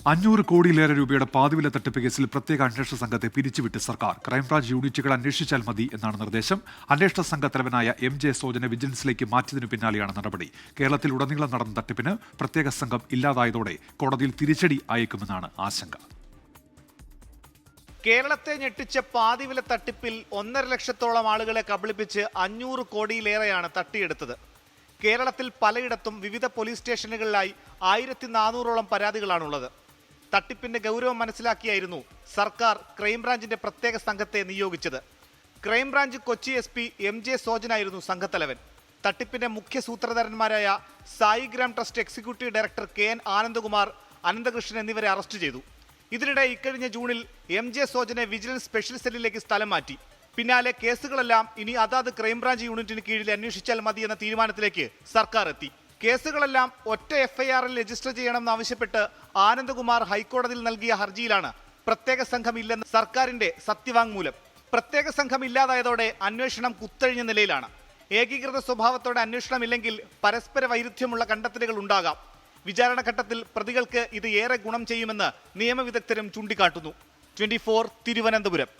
500 കോടിയിലേറെ രൂപയുടെ പാതിവില തട്ടിപ്പ് കേസിൽ പ്രത്യേക അന്വേഷണ സംഘത്തെ പിരിച്ചുവിട്ട് സർക്കാർ. ക്രൈംബ്രാഞ്ച് യൂണിറ്റുകൾ അന്വേഷിച്ചാൽ മതി എന്നാണ് നിർദ്ദേശം. അന്വേഷണ സംഘ തലവനായ MJ സോജനെ വിജിലൻസിലേക്ക് മാറ്റിയതിനു പിന്നാലെയാണ് നടപടി. കേരളത്തിൽ ഉടനീളം നടന്ന തട്ടിപ്പിന് പ്രത്യേക സംഘം ഇല്ലാതായതോടെ കോടതിയിൽ തിരിച്ചടി ആയേക്കുമെന്നാണ് ആശങ്ക. കേരളത്തെ ഞെട്ടിച്ച പാതിവില തട്ടിപ്പിൽ 1.5 ലക്ഷത്തോളം ആളുകളെ കബളിപ്പിച്ച് 500 കോടിയിലേറെയാണ് തട്ടിയെടുത്തത്. കേരളത്തിൽ പലയിടത്തും വിവിധ പോലീസ് സ്റ്റേഷനുകളിലായി 1400ഓളം പരാതികളാണുള്ളത്. തട്ടിപ്പിന്റെ ഗൗരവം മനസ്സിലാക്കിയായിരുന്നു സർക്കാർ ക്രൈംബ്രാഞ്ചിന്റെ പ്രത്യേക സംഘത്തെ നിയോഗിച്ചത്. ക്രൈംബ്രാഞ്ച് കൊച്ചി SP MJ സോജനായിരുന്നു സംഘത്തലവൻ. തട്ടിപ്പിന്റെ മുഖ്യ സൂത്രധാരന്മാരായ Saigram trust executive director KN Anandakumar, Ananthakrishnan എന്നിവരെ അറസ്റ്റ് ചെയ്തു. ഇതിനിടെ ഇക്കഴിഞ്ഞ ജൂണിൽ MJ സോജനെ വിജിലൻസ് സ്പെഷ്യൽ സെല്ലിലേക്ക് സ്ഥലം മാറ്റി. പിന്നാലെ കേസുകളെല്ലാം ഇനി അതാത് ക്രൈംബ്രാഞ്ച് യൂണിറ്റിന് കീഴിൽ അന്വേഷിച്ചാൽ മതി എന്ന തീരുമാനത്തിലേക്ക് സർക്കാർ എത്തി. കേസുകളെല്ലാം ഒറ്റ FIRൽ രജിസ്റ്റർ ചെയ്യണമെന്നാവശ്യപ്പെട്ട് ആനന്ദകുമാർ ഹൈക്കോടതിയിൽ നൽകിയ ഹർജിയിലാണ് പ്രത്യേക സംഘം ഇല്ലെന്ന് സർക്കാരിന്റെ സത്യവാങ്മൂലം. പ്രത്യേക സംഘം ഇല്ലാതായതോടെ അന്വേഷണം കുത്തഴിഞ്ഞ നിലയിലാണ്. ഏകീകൃത സ്വഭാവത്തോടെ അന്വേഷണമില്ലെങ്കിൽ പരസ്പര വൈരുദ്ധ്യമുള്ള കണ്ടെത്തലുകൾ ഉണ്ടാകാം. വിചാരണ ഘട്ടത്തിൽ പ്രതികൾക്ക് ഇത് ഏറെ ഗുണം ചെയ്യുമെന്ന് നിയമവിദഗ്ധരും ചൂണ്ടിക്കാട്ടുന്നു. 24 തിരുവനന്തപുരം.